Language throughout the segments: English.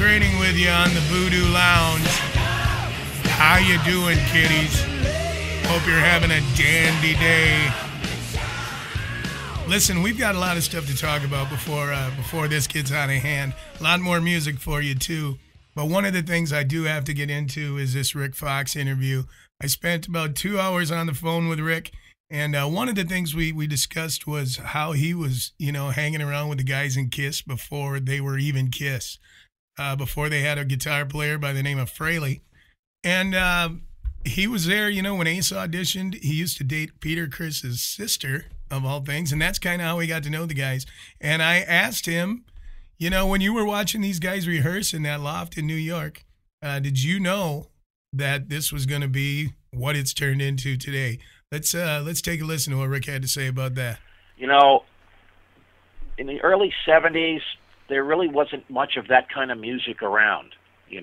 Kroening with you on the Voodoo Lounge. How you doing, kiddies? Hope you're having a dandy day. Listen, we've got a lot of stuff to talk about before this gets out of hand. A lot more music for you, too. But one of the things I do have to get into is this Rick Fox interview. I spent about 2 hours on the phone with Rick, and one of the things we discussed was how he was, hanging around with the guys in Kiss before they were even Kiss, before they had a guitar player by the name of Fraley. And he was there, when Ace auditioned. He used to date Peter Criss's sister, of all things, and that's kind of how he got to know the guys. And I asked him, when you were watching these guys rehearse in that loft in New York, did you know that this was going to be what it's turned into today? Let's take a listen to what Rick had to say about that. In the early 70s, there really wasn't much of that kind of music around. You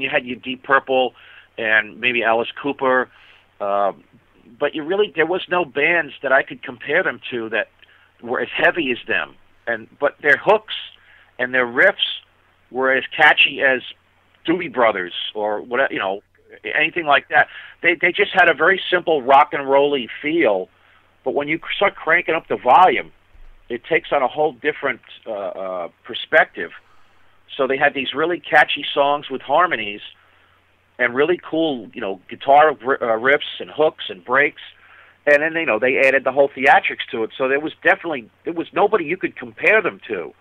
had your Deep Purple and maybe Alice Cooper, but there was no bands that I could compare them to that were as heavy as them. But their hooks and their riffs were as catchy as Doobie Brothers or whatever, anything like that. They just had a very simple rock and roll-y feel, but when you start cranking up the volume, it takes on a whole different perspective. So they had these really catchy songs with harmonies and really cool, guitar riffs and hooks and breaks. And then, they added the whole theatrics to it. So there was nobody you could compare them to.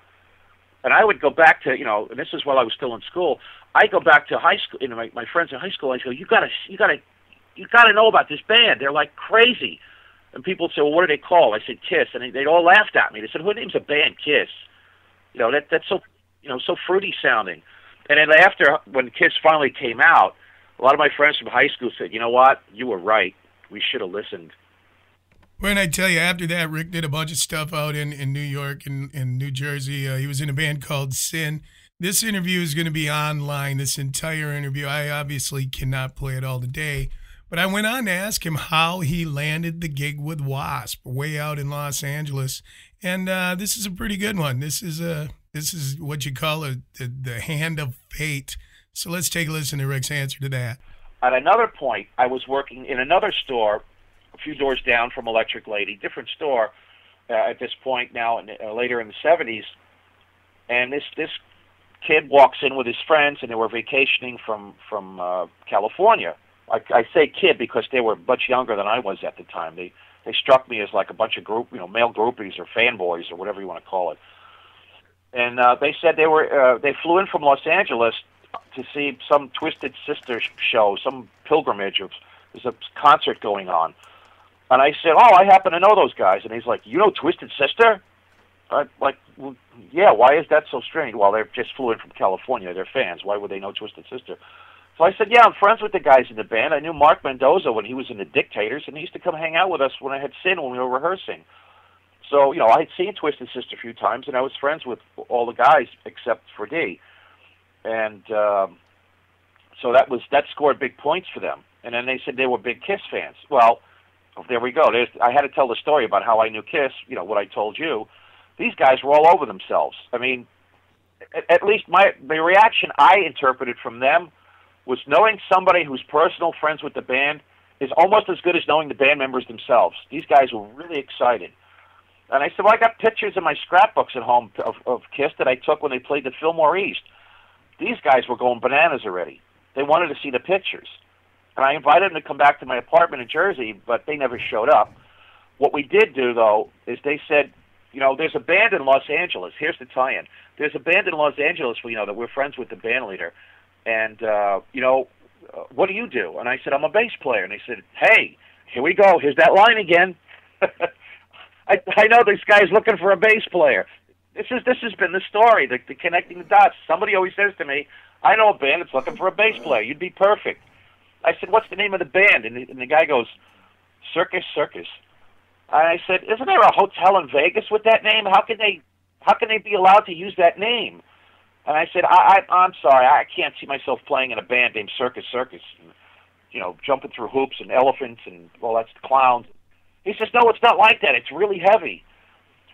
And I would go back to, and this is while I was still in school, I go back to high school, my friends in high school, I go, you gotta know about this band. They're like crazy. And people would say, well, what do they call? I said, Kiss. And they'd all laughed at me. They said, who names a band Kiss? That's so, so fruity sounding. And then after, when Kiss finally came out, a lot of my friends from high school said, you know what? You were right. We should have listened. When I tell you, after that, Rick did a bunch of stuff out in New York and New Jersey. He was in a band called Sin. This interview is going to be online, this entire interview. I obviously cannot play it all today. But I went on to ask him how he landed the gig with Wasp way out in Los Angeles. And this is a pretty good one. This is what you call the hand of fate. So let's take a listen to Rick's answer to that. At another point, I was working in another store a few doors down from Electric Lady, different store at this point now, later in the 70s. And this kid walks in with his friends, and they were vacationing from California. I say kid because they were much younger than I was at the time. They struck me as like a bunch of male groupies or fanboys or whatever you want to call it. And they said they flew in from Los Angeles to see some Twisted Sister show, some pilgrimage. There's a concert going on. And I said, oh, I happen to know those guys. And he's like, you know Twisted Sister? I'm like, well, yeah, why is that so strange? Well, they just flew in from California. They're fans. Why would they know Twisted Sister? So I said, yeah, I'm friends with the guys in the band. I knew Mark Mendoza when he was in the Dictators, and he used to come hang out with us when I had Sin when we were rehearsing. So, I had seen Twisted Sister a few times, and I was friends with all the guys except for D. And so that scored big points for them. And then they said they were big Kiss fans. Well, there we go. I had to tell the story about how I knew Kiss, what I told you. These guys were all over themselves. I mean, at least the reaction I interpreted from them was knowing somebody who's personal friends with the band is almost as good as knowing the band members themselves. These guys were really excited. And I said, well, I got pictures in my scrapbooks at home of Kiss that I took when they played the Fillmore East. These guys were going bananas already. They wanted to see the pictures. And I invited them to come back to my apartment in Jersey, but they never showed up. What we did do, though, is they said, there's a band in Los Angeles. Here's the tie-in. There's a band in Los Angeles, that we're friends with the band leader. And, what do you do? And I said, I'm a bass player. And they said, hey, here we go. Here's that line again. I know this guy's looking for a bass player. This has been the story, the connecting the dots. Somebody always says to me, I know a band that's looking for a bass player. You'd be perfect. I said, what's the name of the band? And the guy goes, Circus Circus. And I said, isn't there a hotel in Vegas with that name? How can they be allowed to use that name? And I said, I'm sorry, I can't see myself playing in a band named Circus Circus. And, jumping through hoops and elephants and, well, that's clowns. He says, no, it's not like that. It's really heavy.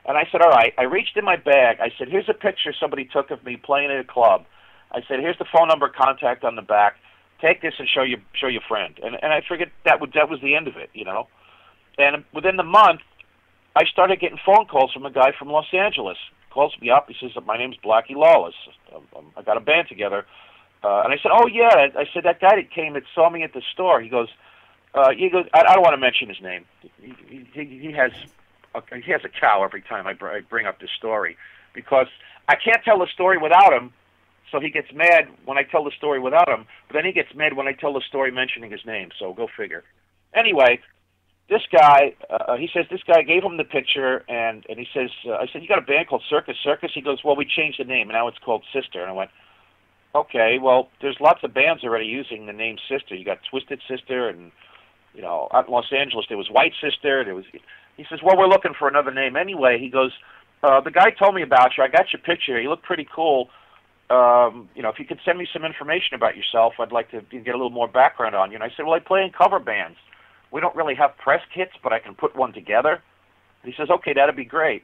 And I said, all right. I reached in my bag. I said, here's a picture somebody took of me playing at a club. I said, here's the phone number, contact on the back. Take this and show your friend. And I figured that was the end of it, you know. And within the month, I started getting phone calls from a guy from Los Angeles. Calls me up. He says, my name's Blackie Lawless. I got a band together. And I said, oh, yeah. I said, that guy that came that saw me at the store, he goes, I don't want to mention his name. He has a cow every time I bring up this story, because I can't tell the story without him. So he gets mad when I tell the story without him, but then he gets mad when I tell the story mentioning his name. So go figure. Anyway, this guy, he says this guy gave him the picture, and he says, I said, you got a band called Circus Circus? He goes, well, we changed the name, and now it's called Sister. And I went, okay, well, there's lots of bands already using the name Sister. You got Twisted Sister, and, you know, out in Los Angeles there was White Sister. He says, well, we're looking for another name anyway. He goes, the guy told me about you. I got your picture. You look pretty cool. You know, if you could send me some information about yourself, I'd like to get a little more background on you. And I said, well, I play in cover bands. We don't really have press kits, but I can put one together. And he says, okay, that'd be great.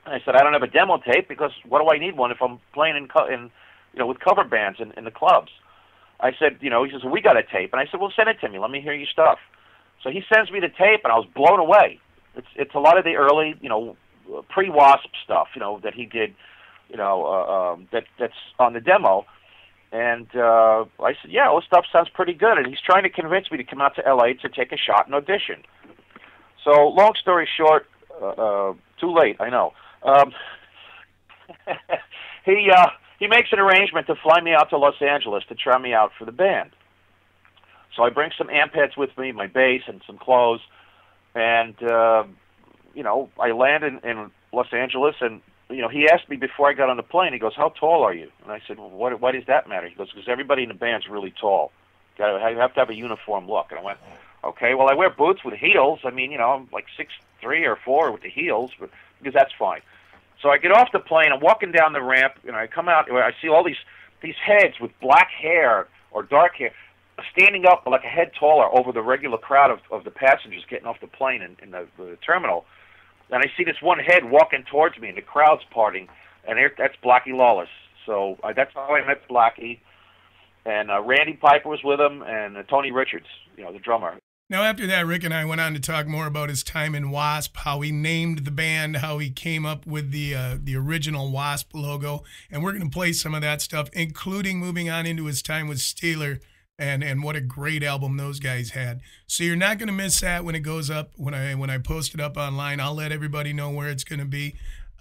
And I said, I don't have a demo tape, because what do I need one if I'm playing in you know, with cover bands in the clubs? I said, you know, he says, well, we got a tape. And I said, well, send it to me. Let me hear your stuff. So he sends me the tape, and I was blown away. It's a lot of the early, you know, pre-Wasp stuff, you know, that he did, you know, that's on the demo. And I said, yeah, all this stuff sounds pretty good. And he's trying to convince me to come out to L.A. to take a shot and audition. So long story short, too late, I know. He makes an arrangement to fly me out to Los Angeles to try me out for the band. So I bring some amp heads with me, my bass, and some clothes. And, you know, I land in Los Angeles, and, you know, he asked me before I got on the plane, he goes, how tall are you? And I said, well, why does that matter? He goes, because everybody in the band's really tall. You have to have a uniform look. And I went, okay, well, I wear boots with heels. I mean, you know, I'm like 6'3" or 4" with the heels, but because that's fine. So I get off the plane, I'm walking down the ramp, and I come out, I see all these heads with black hair or dark hair standing up like a head taller over the regular crowd of the passengers getting off the plane in the terminal. And I see this one head walking towards me, and the crowd's parting, and that's Blackie Lawless. So that's how I met Blackie. And Randy Piper was with him, and Tony Richards, you know, the drummer. Now, after that, Rick and I went on to talk more about his time in Wasp, how he named the band, how he came up with the original Wasp logo. And we're going to play some of that stuff, including moving on into his time with Steeler, and what a great album those guys had. So you're not going to miss that when it goes up, when I post it up online. I'll let everybody know where it's going to be.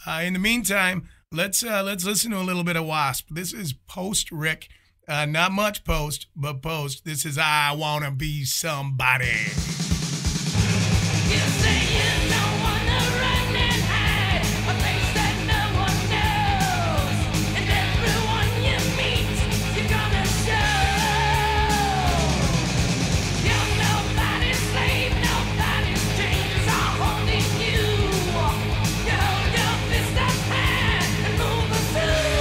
In the meantime, let's listen to a little bit of Wasp. This is Post Rick. Not much post, but post. This is I Wanna Be Somebody. You say you don't wanna run and hide, a place that no one knows, and everyone you meet, you're gonna show. You're nobody's slave, nobody's chains are holding you. You hold your fist up high and move a through.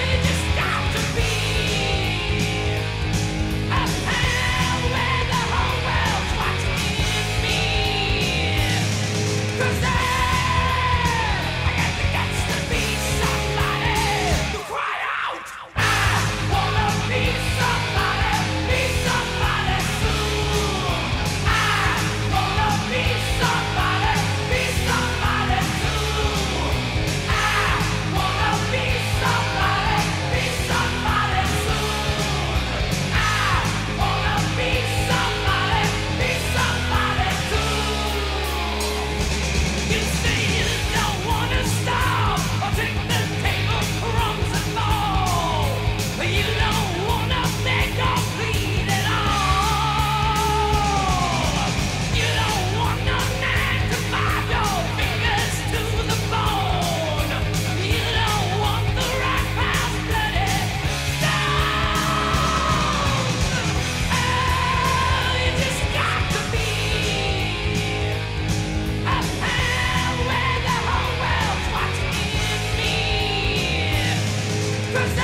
You just got to be a pal where the whole world's watching me. 'Cause I got the guts to be somebody. Cry out! I wanna be somebody soon. I wanna be somebody too. I wanna be somebody soon. I wanna be somebody too. You say you don't wanna stop or take the table crumbs and fall. You don't wanna beg or plead at all. You don't want no 9 to 5, your fingers to the bone. You don't want the rock house bloody stones. You just got to be a pal where the whole world's watching me. 'Cause I